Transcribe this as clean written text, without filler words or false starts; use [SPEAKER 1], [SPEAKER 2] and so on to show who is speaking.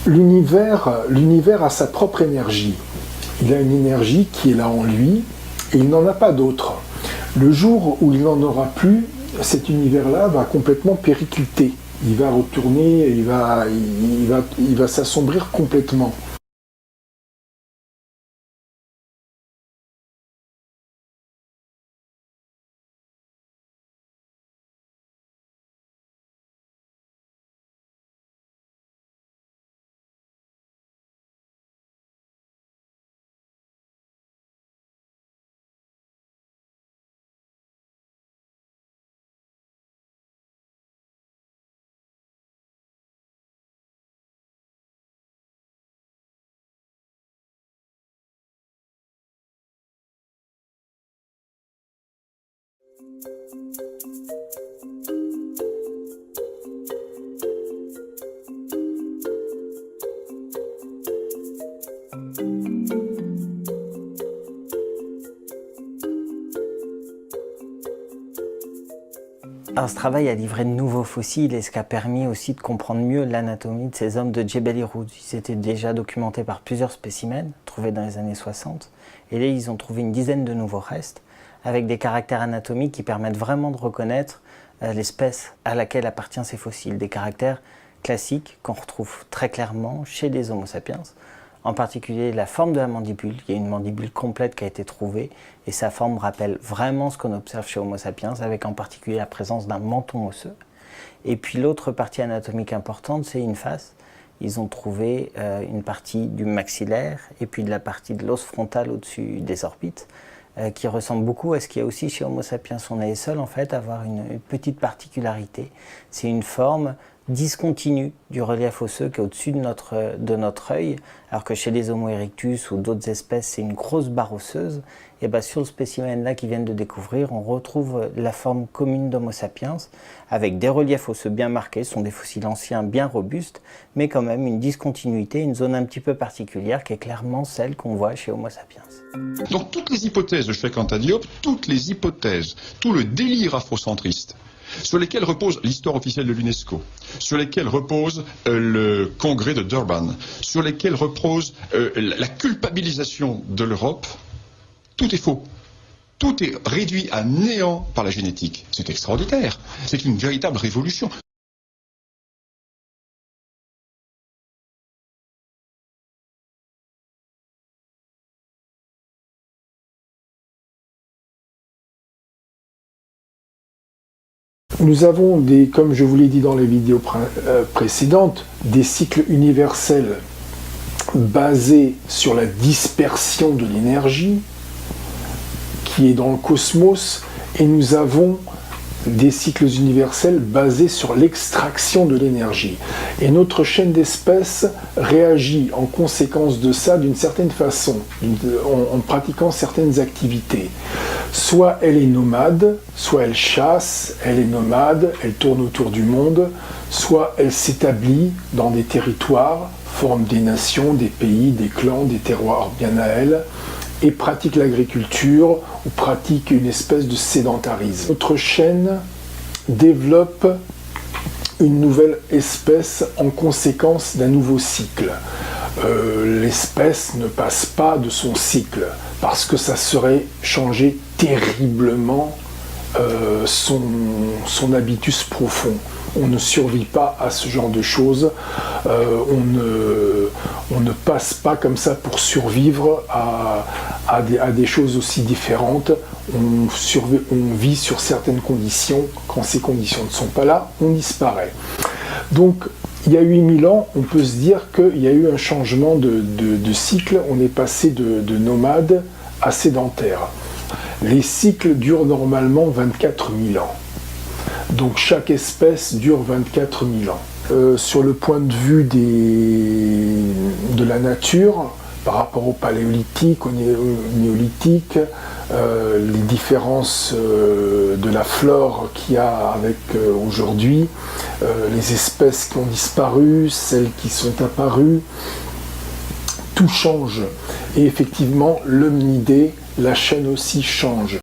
[SPEAKER 1] L'univers a sa propre énergie. Il a une énergie qui est là en lui et il n'en a pas d'autre. Le jour où il n'en aura plus, cet univers-là va complètement péricliter. Il va retourner, il va s'assombrir complètement.
[SPEAKER 2] Alors, ce travail a livré de nouveaux fossiles et ce qui a permis aussi de comprendre mieux l'anatomie de ces hommes de Djebel Irhoud. Ils étaient déjà documentés par plusieurs spécimens trouvés dans les années 60 et là ils ont trouvé une dizaine de nouveaux restes avec des caractères anatomiques qui permettent vraiment de reconnaître l'espèce à laquelle appartient ces fossiles. Des caractères classiques qu'on retrouve très clairement chez les Homo sapiens. En particulier la forme de la mandibule, il y a une mandibule complète qui a été trouvée et sa forme rappelle vraiment ce qu'on observe chez Homo sapiens avec en particulier la présence d'un menton osseux. Et puis l'autre partie anatomique importante, c'est une face. Ils ont trouvé une partie du maxillaire et puis de la partie de l'os frontal au-dessus des orbites qui ressemble beaucoup à ce qu'il y a aussi chez Homo sapiens. On est les seuls en fait à avoir une petite particularité. C'est une forme discontinue du relief osseux qui est au-dessus de notre œil, alors que chez les Homo erectus ou d'autres espèces, c'est une grosse barre osseuse. Et bien sur le spécimen là qu'ils viennent de découvrir, on retrouve la forme commune d'Homo sapiens, avec des reliefs osseux bien marqués, ce sont des fossiles anciens bien robustes, mais quand même une discontinuité, une zone un petit peu particulière qui est clairement celle qu'on voit chez Homo sapiens.
[SPEAKER 3] Donc toutes les hypothèses de Sheikh Diop, toutes les hypothèses, tout le délire afrocentriste, sur lesquels repose l'histoire officielle de l'UNESCO, sur lesquels repose le congrès de Durban, sur lesquels repose la culpabilisation de l'Europe, tout est faux. Tout est réduit à néant par la génétique. C'est extraordinaire. C'est une véritable révolution.
[SPEAKER 1] Nous avons, comme je vous l'ai dit dans les vidéos précédentes, des cycles universels basés sur la dispersion de l'énergie qui est dans le cosmos, et nous avons des cycles universels basés sur l'extraction de l'énergie. Et notre chaîne d'espèces réagit en conséquence de ça d'une certaine façon, en pratiquant certaines activités. Soit elle est nomade, soit elle chasse, elle est nomade, elle tourne autour du monde, soit elle s'établit dans des territoires, forme des nations, des pays, des clans, des terroirs bien à elle, et pratique l'agriculture ou pratique une espèce de sédentarisme. Notre chaîne développe une nouvelle espèce en conséquence d'un nouveau cycle. L'espèce ne passe pas de son cycle parce que ça serait changer terriblement son habitus profond. On ne survit pas à ce genre de choses, on ne passe pas comme ça pour survivre à des choses aussi différentes. On vit sur certaines conditions, quand ces conditions ne sont pas là, on disparaît. Donc il y a 8000 ans, on peut se dire qu'il y a eu un changement de cycle, on est passé de nomade à sédentaire. Les cycles durent normalement 24 000 ans. Donc chaque espèce dure 24 000 ans. Sur le point de vue de la nature, par rapport au paléolithique, au néolithique, les différences de la flore qu'il y a avec aujourd'hui, les espèces qui ont disparu, celles qui sont apparues, tout change. Et effectivement, l'hominidé, la chaîne aussi change.